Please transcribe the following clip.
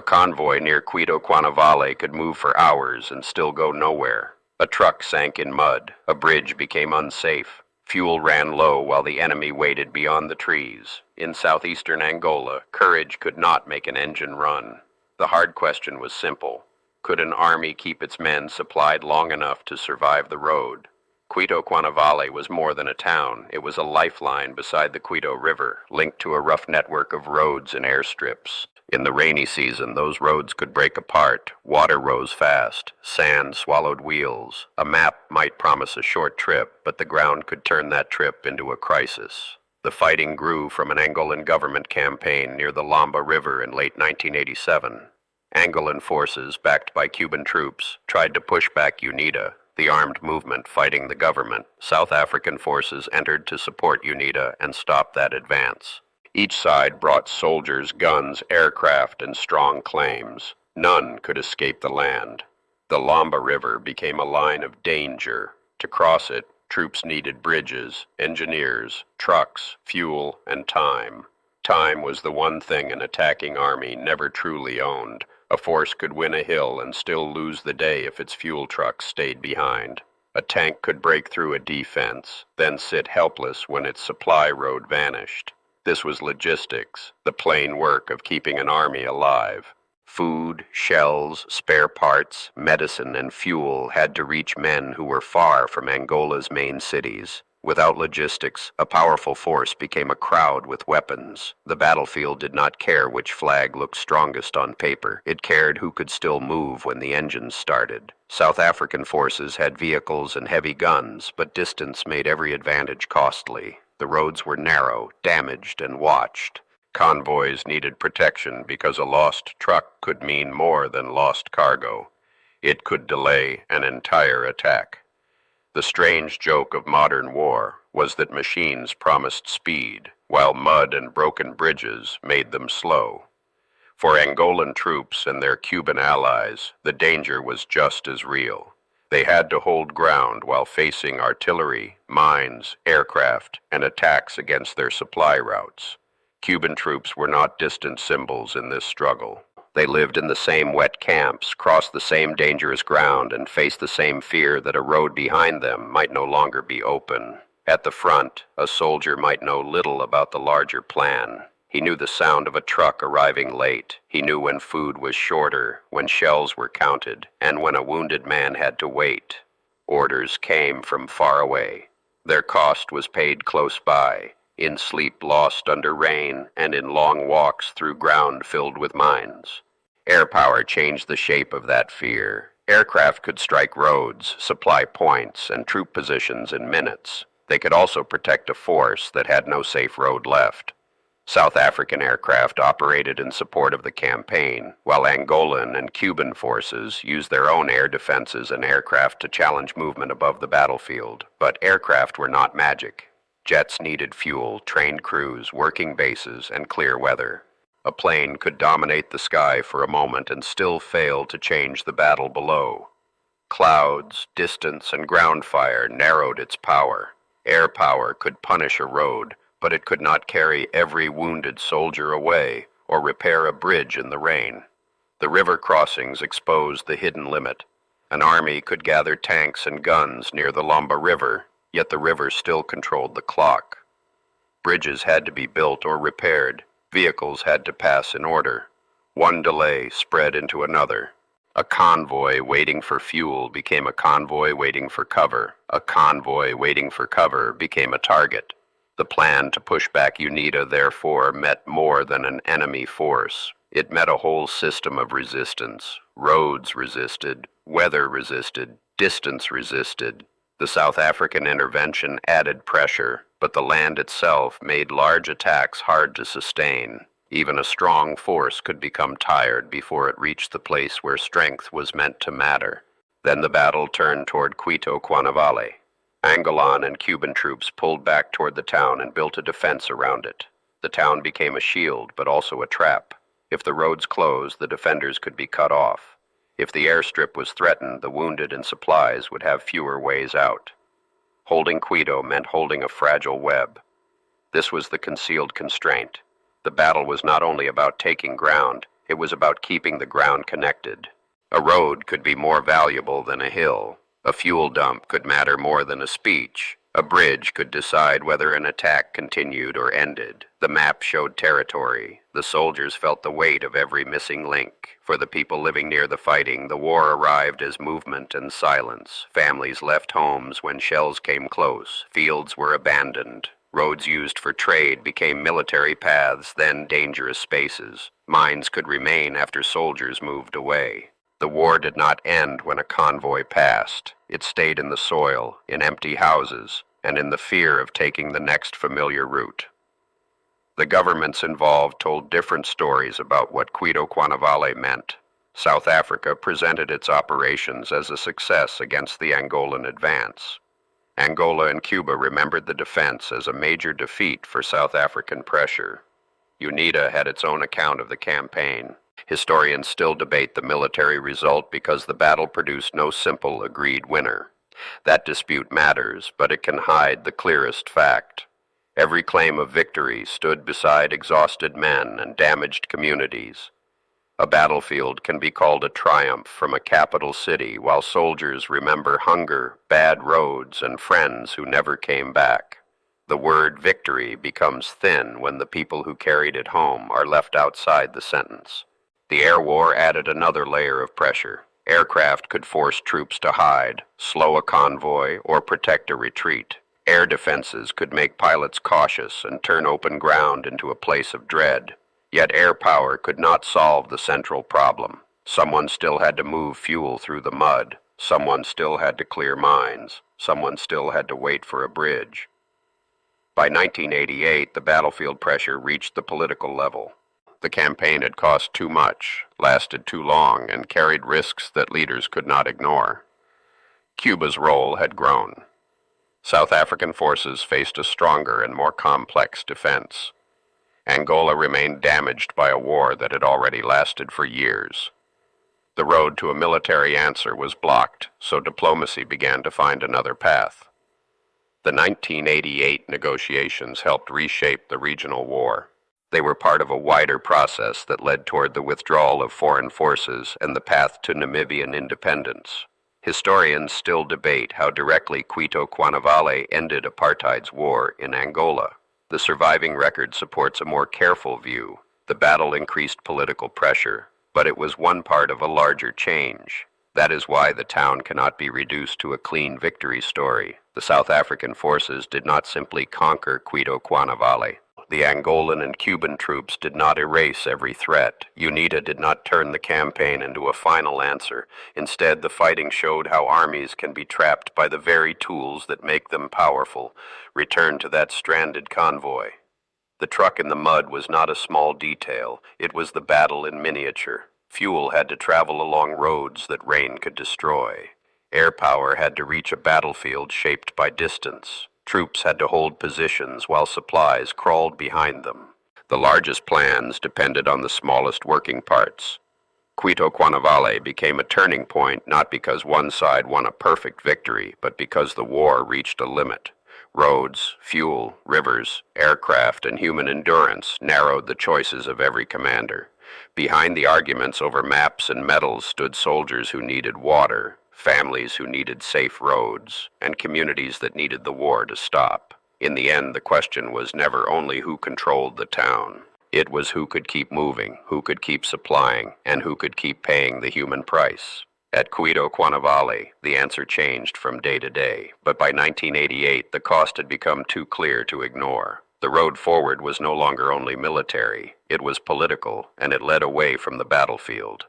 A convoy near Cuito Cuanavale could move for hours and still go nowhere. A truck sank in mud. A bridge became unsafe. Fuel ran low while the enemy waited beyond the trees. In southeastern Angola, courage could not make an engine run. The hard question was simple. Could an army keep its men supplied long enough to survive the road? Cuito Cuanavale was more than a town. It was a lifeline beside the Cuito River, linked to a rough network of roads and airstrips. In the rainy season, those roads could break apart. Water rose fast. Sand swallowed wheels. A map might promise a short trip, but the ground could turn that trip into a crisis. The fighting grew from an Angolan government campaign near the Lomba River in late 1987. Angolan forces, backed by Cuban troops, tried to push back UNITA, the armed movement fighting the government. South African forces entered to support UNITA and stop that advance. Each side brought soldiers, guns, aircraft, and strong claims. None could escape the land. The Lomba River became a line of danger. To cross it, troops needed bridges, engineers, trucks, fuel, and time. Time was the one thing an attacking army never truly owned. A force could win a hill and still lose the day if its fuel trucks stayed behind. A tank could break through a defense, then sit helpless when its supply road vanished. This was logistics, the plain work of keeping an army alive. Food, shells, spare parts, medicine, and fuel had to reach men who were far from Angola's main cities. Without logistics, a powerful force became a crowd with weapons. The battlefield did not care which flag looked strongest on paper. It cared who could still move when the engines started. South African forces had vehicles and heavy guns, but distance made every advantage costly. The roads were narrow, damaged, and watched. Convoys needed protection because a lost truck could mean more than lost cargo. It could delay an entire attack. The strange joke of modern war was that machines promised speed, while mud and broken bridges made them slow. For Angolan troops and their Cuban allies, the danger was just as real. They had to hold ground while facing artillery, mines, aircraft, and attacks against their supply routes. Cuban troops were not distant symbols in this struggle. They lived in the same wet camps, crossed the same dangerous ground, and faced the same fear that a road behind them might no longer be open. At the front, a soldier might know little about the larger plan. He knew the sound of a truck arriving late. He knew when food was shorter, when shells were counted, and when a wounded man had to wait. Orders came from far away. Their cost was paid close by, in sleep lost under rain and in long walks through ground filled with mines. Air power changed the shape of that fear. Aircraft could strike roads, supply points, and troop positions in minutes. They could also protect a force that had no safe road left. South African aircraft operated in support of the campaign, while Angolan and Cuban forces used their own air defenses and aircraft to challenge movement above the battlefield. But aircraft were not magic. Jets needed fuel, trained crews, working bases, and clear weather. A plane could dominate the sky for a moment and still fail to change the battle below. Clouds, distance, and ground fire narrowed its power. Air power could punish a road, but it could not carry every wounded soldier away or repair a bridge in the rain. The river crossings exposed the hidden limit. An army could gather tanks and guns near the Lomba River, yet the river still controlled the clock. Bridges had to be built or repaired. Vehicles had to pass in order. One delay spread into another. A convoy waiting for fuel became a convoy waiting for cover. A convoy waiting for cover became a target. The plan to push back UNITA, therefore, met more than an enemy force. It met a whole system of resistance. Roads resisted, weather resisted, distance resisted. The South African intervention added pressure, but the land itself made large attacks hard to sustain. Even a strong force could become tired before it reached the place where strength was meant to matter. Then the battle turned toward Cuito Cuanavale. Angolan and Cuban troops pulled back toward the town and built a defense around it. The town became a shield, but also a trap. If the roads closed, the defenders could be cut off. If the airstrip was threatened, the wounded and supplies would have fewer ways out. Holding Cuito meant holding a fragile web. This was the concealed constraint. The battle was not only about taking ground, It was about keeping the ground connected. A road could be more valuable than a hill. A fuel dump could matter more than a speech. A bridge could decide whether an attack continued or ended. The map showed territory. The soldiers felt the weight of every missing link. For the people living near the fighting, the war arrived as movement and silence. Families left homes when shells came close. Fields were abandoned. Roads used for trade became military paths, then dangerous spaces. Mines could remain after soldiers moved away. The war did not end when a convoy passed. It stayed in the soil, in empty houses, and in the fear of taking the next familiar route. The governments involved told different stories about what Cuito Cuanavale meant. South Africa presented its operations as a success against the Angolan advance. Angola and Cuba remembered the defense as a major defeat for South African pressure. UNITA had its own account of the campaign. Historians still debate the military result because the battle produced no simple agreed winner. That dispute matters, but it can hide the clearest fact. Every claim of victory stood beside exhausted men and damaged communities. A battlefield can be called a triumph from a capital city while soldiers remember hunger, bad roads, and friends who never came back. The word victory becomes thin when the people who carried it home are left outside the sentence. The air war added another layer of pressure. Aircraft could force troops to hide, slow a convoy, or protect a retreat. Air defenses could make pilots cautious and turn open ground into a place of dread. Yet air power could not solve the central problem. Someone still had to move fuel through the mud. Someone still had to clear mines. Someone still had to wait for a bridge. By 1988, the battlefield pressure reached the political level. The campaign had cost too much, lasted too long, and carried risks that leaders could not ignore. Cuba's role had grown. South African forces faced a stronger and more complex defense. Angola remained damaged by a war that had already lasted for years. The road to a military answer was blocked, so diplomacy began to find another path. The 1988 negotiations helped reshape the regional war. They were part of a wider process that led toward the withdrawal of foreign forces and the path to Namibian independence. Historians still debate how directly Cuito Cuanavale ended apartheid's war in Angola. The surviving record supports a more careful view. The battle increased political pressure, but it was one part of a larger change. That is why the town cannot be reduced to a clean victory story. The South African forces did not simply conquer Cuito Cuanavale. The Angolan and Cuban troops did not erase every threat. UNITA did not turn the campaign into a final answer. Instead, the fighting showed how armies can be trapped by the very tools that make them powerful. Return to that stranded convoy. The truck in the mud was not a small detail. It was the battle in miniature. Fuel had to travel along roads that rain could destroy. Air power had to reach a battlefield shaped by distance. Troops had to hold positions while supplies crawled behind them. The largest plans depended on the smallest working parts. Cuito Cuanavale became a turning point not because one side won a perfect victory, but because the war reached a limit. Roads, fuel, rivers, aircraft, and human endurance narrowed the choices of every commander. Behind the arguments over maps and medals stood soldiers who needed water, families who needed safe roads, and communities that needed the war to stop. In the end, the question was never only who controlled the town. It was who could keep moving, who could keep supplying, and who could keep paying the human price. At Cuito Cuanavale, the answer changed from day to day, but by 1988, the cost had become too clear to ignore. The road forward was no longer only military, it was political, and it led away from the battlefield.